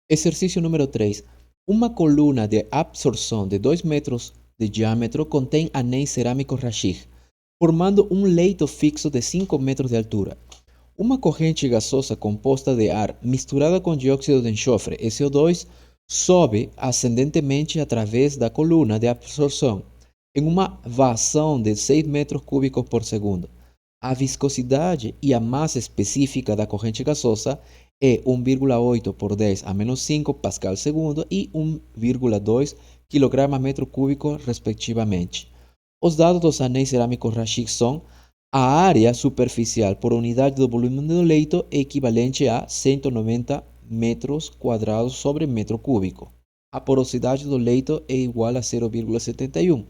Exercício número 3. Uma coluna de absorção de 2 metros de diâmetro contém anéis cerâmicos Rashid, formando um leito fixo de 5 metros de altura. Uma corrente gasosa composta de ar misturada com dióxido de enxofre, SO2, sobe ascendentemente através da coluna de absorção em uma vazão de 6 metros cúbicos por segundo. A viscosidade e a massa específica da corrente gasosa é 1,8 por 10 a menos 5 pascal segundo e 1,2 kg metro cúbico, respectivamente. Os dados dos anéis cerâmicos Rashid são: a área superficial por unidade do volume do leito é equivalente a 190 metros quadrados sobre metro cúbico. A porosidade do leito é igual a 0,71.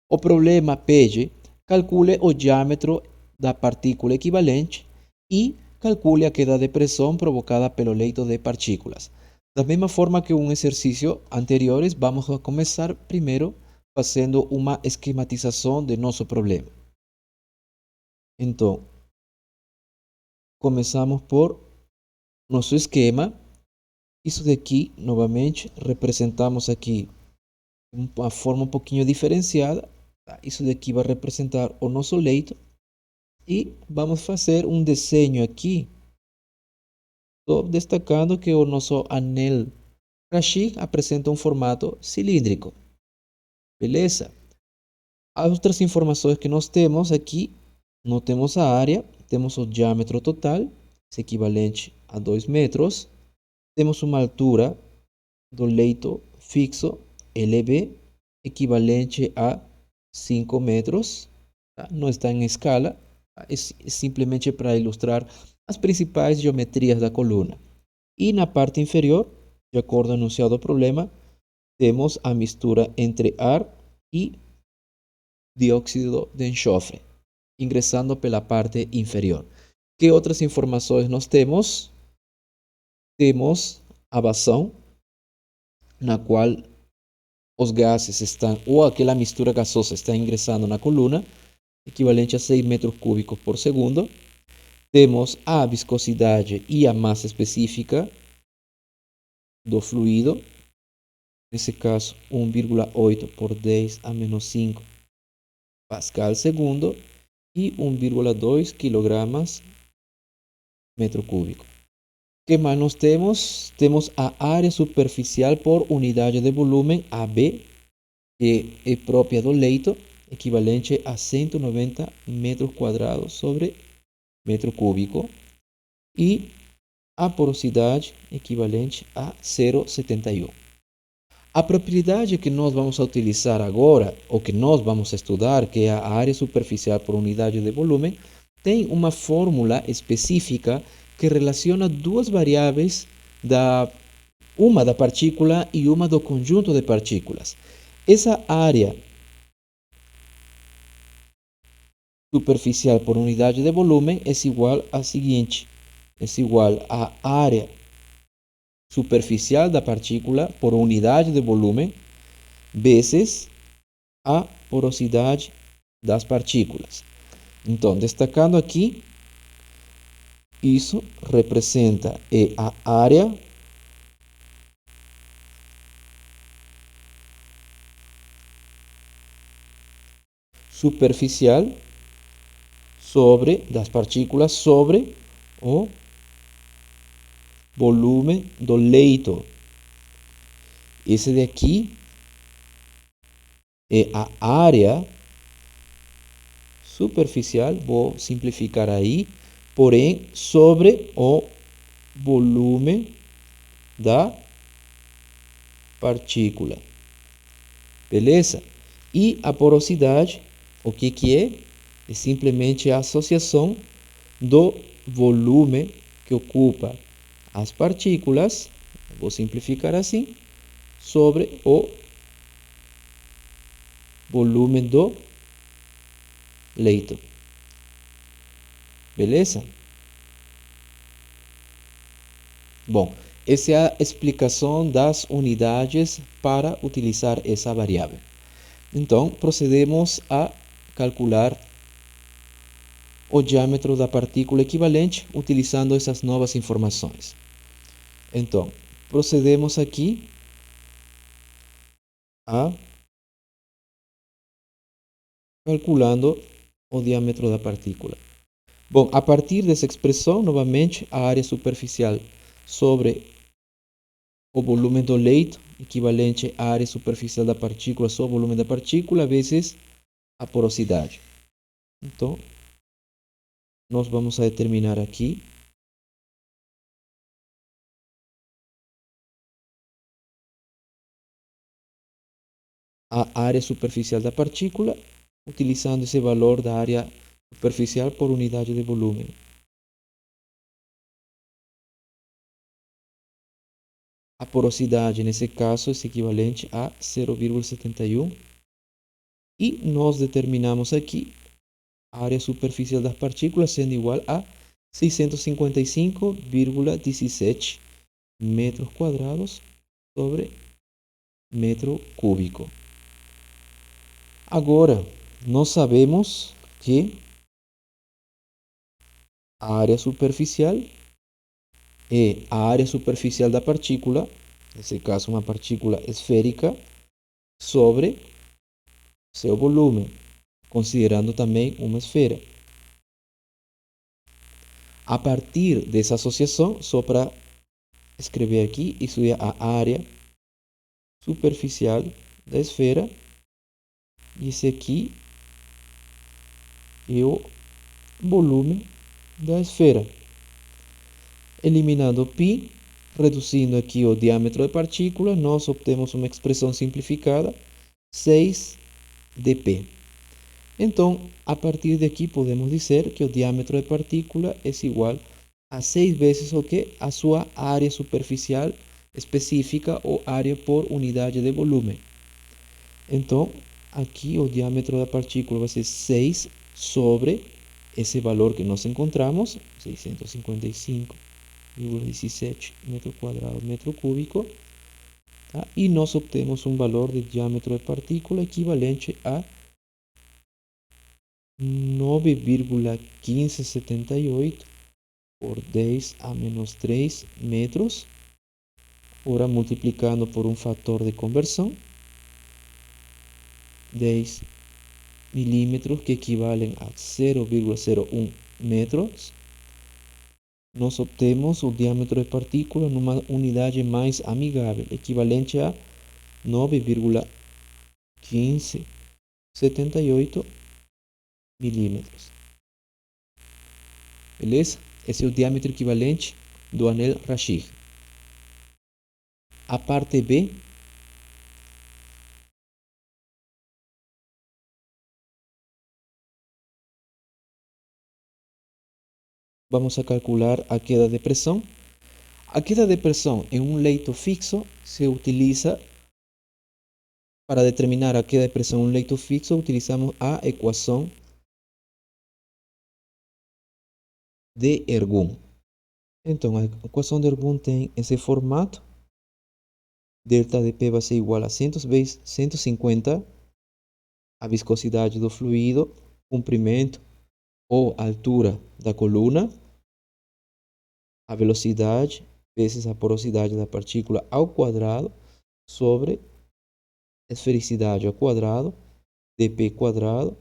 O problema pede: calcule o diâmetro da partícula equivalente e calcule a queda de pressão provocada pelo leito de partículas. Da mesma forma que um exercício anteriores, vamos a começar primeiro fazendo uma esquematização de nosso problema. Então, começamos por nosso esquema. Isso daqui, novamente, representamos aqui uma forma um pouquinho diferenciada. Isso daqui vai representar o nosso leito. E vamos fazer um desenho aqui. Estou destacando que o nosso anel Rashid apresenta um formato cilíndrico. Beleza? As outras informações que nós temos aqui, não temos a área, temos o diâmetro total, equivalente a 2 metros. Temos uma altura do leito fixo, LB, equivalente a 5 metros. Tá? Não está em escala, é simplesmente para ilustrar as principais geometrias da coluna. E na parte inferior, de acordo com o enunciado do problema, temos a mistura entre ar e dióxido de enxofre, ingressando pela parte inferior. Que outras informações nós temos? Temos a vazão, na qual os gases estão, ou aquela mistura gasosa está ingressando na coluna, equivalente a 6 metros cúbicos por segundo. Temos a viscosidade e a massa específica do fluido, nesse caso 1,8 por 10 a menos 5 pascal segundo e 1,2 kg metro cúbico. O que mais nós temos? Temos a área superficial por unidade de volume, AB, que é própria do leito, equivalente a 190 metros quadrados sobre metro cúbico, e a porosidade equivalente a 0,71. A propriedade que nós vamos utilizar agora, ou que nós vamos estudar, que é a área superficial por unidade de volume, tem uma fórmula específica que relaciona duas variáveis, uma da partícula e uma do conjunto de partículas. Essa área superficial por unidade de volume é igual a seguinte: é igual a área superficial da partícula por unidade de volume vezes a porosidade das partículas. Então, destacando aqui, isso representa a área superficial das partículas sobre o volume do leito. Esse daqui é a área superficial, vou simplificar aí, porém sobre o volume da partícula. Beleza? E a porosidade, o que é? É simplesmente a associação do volume que ocupa as partículas, vou simplificar assim, sobre o volume do leito. Beleza? Bom, essa é a explicação das unidades para utilizar essa variável. Então, procedemos a calcular o diâmetro da partícula equivalente utilizando essas novas informações. Então, procedemos aqui a calculando o diâmetro da partícula. Bom, a partir dessa expressão, novamente, a área superficial sobre o volume do leito, equivalente à área superficial da partícula sobre o volume da partícula, vezes a porosidade. Então, nós vamos a determinar aqui a área superficial da partícula, utilizando esse valor da área superficial por unidade de volume. A porosidade, nesse caso, é equivalente a 0,71. E nós determinamos aqui a área superficial das partículas sendo igual a 655,17 metros quadrados sobre metro cúbico. Agora, nós sabemos que a área superficial é a área superficial da partícula, nesse caso uma partícula esférica, sobre seu volume, considerando também uma esfera. A partir dessa associação, só para escrever aqui, isso é a área superficial da esfera, e esse aqui é o volume da esfera. Eliminando π, reduzindo aqui o diâmetro da partícula, nós obtemos uma expressão simplificada, 6 dp. Então, a partir daqui podemos dizer que o diâmetro da partícula é igual a 6 vezes o que? A sua área superficial específica ou área por unidade de volume. Então, aqui o diâmetro da partícula vai ser 6 sobre esse valor que nós encontramos, 655,17 metro quadrado metro cúbico, tá? E nós obtemos um valor de diâmetro da partícula equivalente a 9,1578 por 10 a menos 3 metros. Agora, multiplicando por um fator de conversão, 10 milímetros, que equivalem a 0,01 metros, nós obtemos o diâmetro de partícula numa unidade mais amigável, equivalente a 9,1578 milímetros. Beleza? Esse é o diâmetro equivalente do anel Rashid. A parte B, vamos a calcular a queda de pressão. A queda de pressão em um leito fixo se utiliza para determinar a queda de pressão em um leito fixo, utilizamos a equação de Ergun. Então, a equação de Ergun tem esse formato. Delta de P vai ser igual a 150 a viscosidade do fluido, comprimento ou altura da coluna, a velocidade vezes a porosidade da partícula ao quadrado sobre esfericidade ao quadrado, dp quadrado,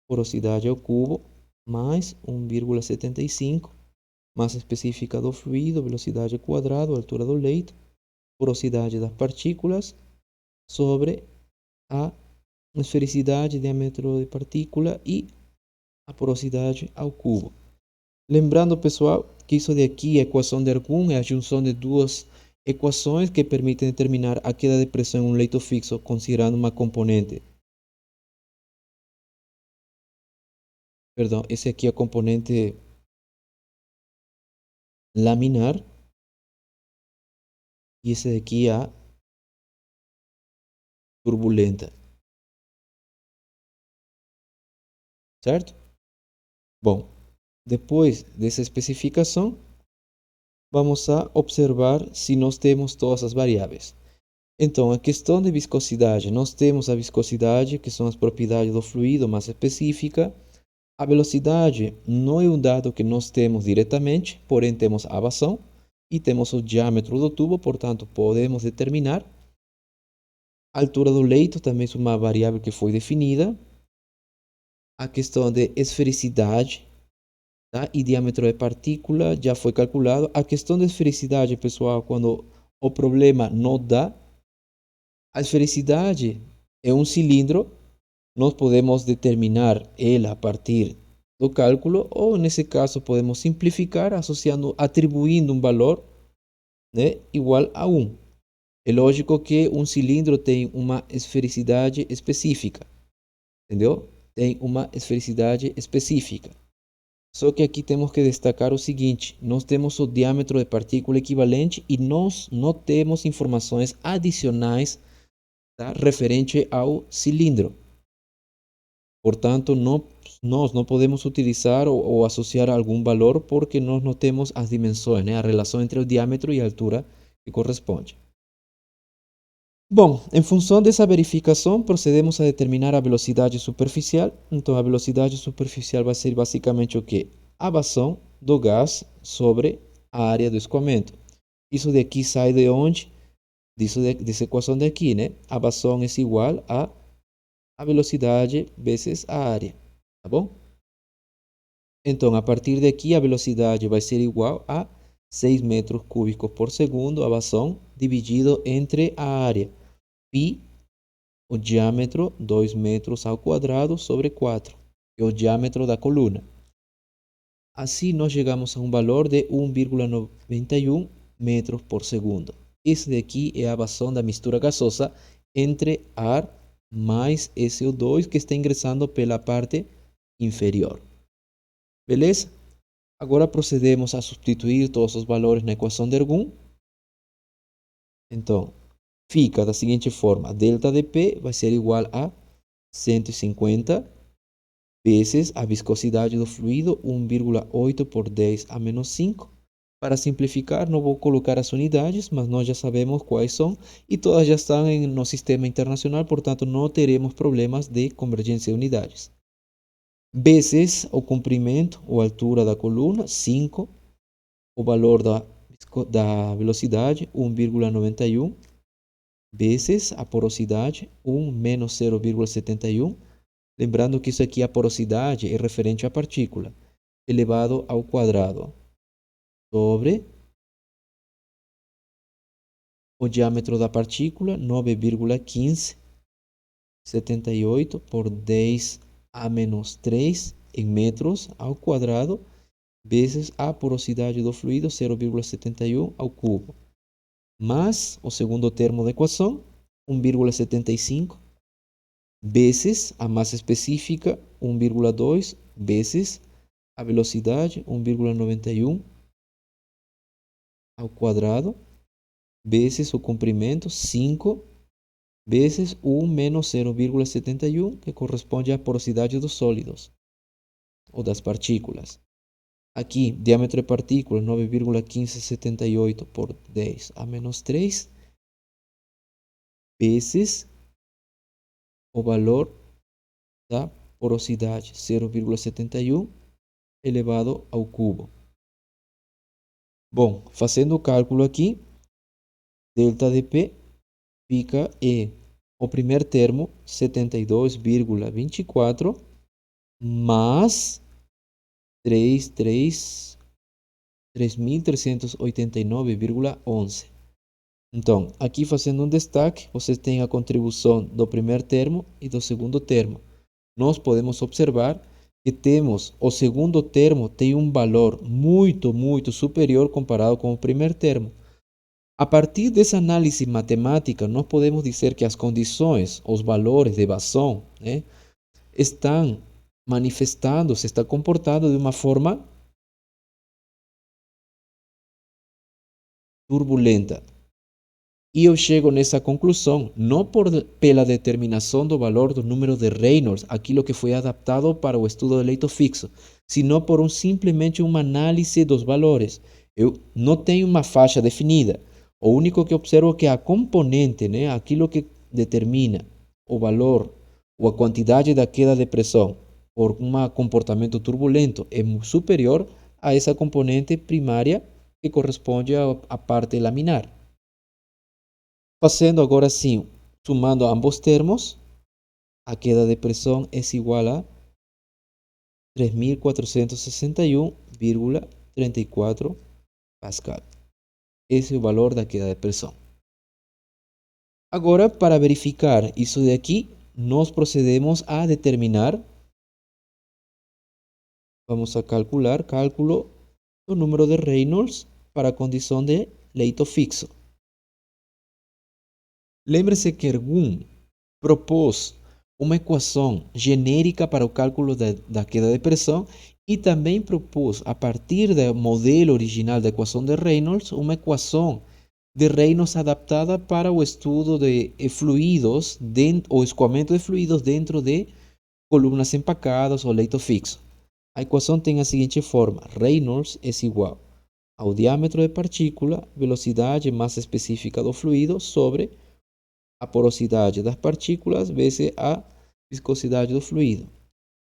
porosidade ao cubo, mais 1,75, massa específica do fluido, velocidade ao quadrado, altura do leito, porosidade das partículas, sobre a esfericidade, diâmetro de partícula e a porosidade ao cubo. Lembrando, pessoal, que isso daqui, a equação de Ergun, é a junção de duas equações que permitem determinar a queda de pressão em um leito fixo, considerando uma componente. Perdão, esse aqui é a componente laminar e esse daqui é a turbulenta. Certo? Bom, depois dessa especificação, vamos a observar se nós temos todas as variáveis. Então, a questão de viscosidade, nós temos a viscosidade, que são as propriedades do fluido mais específica. A velocidade não é um dado que nós temos diretamente, porém temos a vazão. e temos o diâmetro do tubo, portanto, podemos determinar a altura do leito, também é uma variável que foi definida, a questão de esfericidade, tá? E diâmetro de partícula já foi calculado. A questão de esfericidade, pessoal, quando o problema não dá, a esfericidade é um cilindro, nós podemos determinar ela a partir do cálculo, ou nesse caso podemos simplificar associando, atribuindo um valor, né, igual a 1. É lógico que um cilindro tem uma esfericidade específica, entendeu? Tem uma esfericidade específica. Só que aqui temos que destacar o seguinte: nós temos o diâmetro de partícula equivalente e nós não temos informações adicionais, tá, referente ao cilindro. Portanto, nós não podemos utilizar ou associar algum valor porque nós não temos as dimensões, né? A relação entre o diâmetro e a altura que corresponde. Bom, em função dessa verificação, procedemos a determinar a velocidade superficial. Então, a velocidade superficial vai ser basicamente o quê? A vazão do gás sobre a área do escoamento. Isso daqui sai de onde? Dessa equação daqui, né? A vazão é igual a velocidade vezes a área, tá bom? Então, a partir daqui, a velocidade vai ser igual a 6 metros cúbicos por segundo, a vazão, dividido entre a área. Pi, o diâmetro, 2 metros ao quadrado sobre 4, que é o diâmetro da coluna. Assim, nós chegamos a um valor de 1,91 metros por segundo. Esse daqui é a vazão da mistura gasosa entre ar mais SO2 que está ingressando pela parte inferior. Beleza? Agora procedemos a substituir todos os valores na equação de Ergun. Então, fica da seguinte forma: delta de P vai ser igual a 150 vezes a viscosidade do fluido, 1,8 por 10 a menos 5. Para simplificar, não vou colocar as unidades, mas nós já sabemos quais são e todas já estão no sistema internacional, portanto não teremos problemas de convergência de unidades. Vezes o comprimento ou altura da coluna, 5. O valor da velocidade, 1,91. Vezes a porosidade, 1 menos 0,71. Lembrando que isso aqui, a porosidade, é referente à partícula, elevado ao quadrado, sobre o diâmetro da partícula, 9,1578 por 10 a menos 3 em metros ao quadrado, vezes a porosidade do fluido, 0,71 ao cubo, mais o segundo termo da equação, 1,75, vezes a massa específica, 1,2, vezes a velocidade, 1,91 ao quadrado, vezes o comprimento, 5, vezes 1 menos 0,71, que corresponde à porosidade dos sólidos ou das partículas. Aqui, diâmetro de partícula, 9,1578 por 10 a menos 3, vezes o valor da porosidade, 0,71 elevado ao cubo. Bom, fazendo o cálculo aqui, delta de P fica o primeiro termo, 72,24, mais 3.389,11. Então, aqui fazendo um destaque, vocês têm a contribuição do primeiro termo e do segundo termo. Nós podemos observar que temos o segundo termo tem um valor muito, muito superior comparado com o primeiro termo. A partir dessa análise matemática, nós podemos dizer que as condições, os valores de vazão, né, estão manifestando, se está comportando de uma forma turbulenta. E eu chego nessa conclusão, não pela determinação do valor do número de Reynolds, aquilo que foi adaptado para o estudo de leito fixo, sino por simplesmente uma análise dos valores. Eu não tenho uma faixa definida. O único que observo é que a componente, né, aquilo que determina o valor ou a quantidade da queda de pressão por um comportamento turbulento é superior a essa componente primária que corresponde à parte laminar. Fazendo agora sim, sumando ambos termos, a queda de pressão é igual a 3.461,34 Pascal. Esse é o valor da queda de pressão. Agora, para verificar isso daqui, nós procedemos a determinar, vamos a calcular, cálculo do número de Reynolds para a condição de leito fixo. Lembre-se que Ergun propôs uma equação genérica para o cálculo da queda de pressão e também propôs, a partir do modelo original da equação de Reynolds, uma equação de Reynolds adaptada para o estudo de fluidos ou escoamento de fluidos dentro de colunas empacadas ou leito fixo. A equação tem a seguinte forma: Reynolds é igual ao diâmetro de partícula, velocidade e massa específica do fluido sobre a porosidade das partículas vezes a viscosidade do fluido.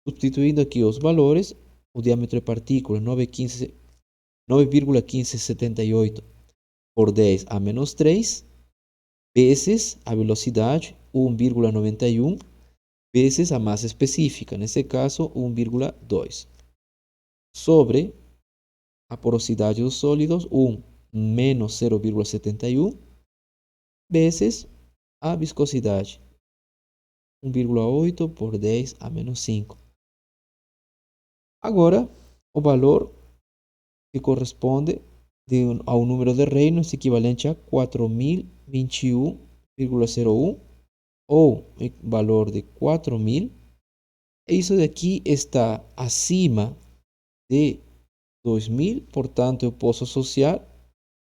Substituindo aqui os valores, o diâmetro de partícula 9,1578 por 10 a menos 3, vezes a velocidade 1,91, vezes a massa específica, nesse caso 1,2, sobre a porosidade dos sólidos 1 menos 0,71, vezes a viscosidade 1,8 por 10 a menos 5. Agora, o valor que corresponde ao número de Reynolds equivalente a 4.021,01 ou valor de 4.000. Isso daqui está acima de 2.000, portanto eu posso associar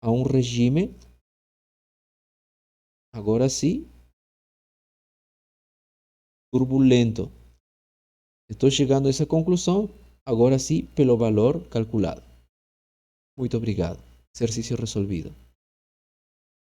a um regime, agora sim, turbulento. Estou chegando a essa conclusão, agora sim, pelo valor calculado. Muito obrigado. Exercício resolvido.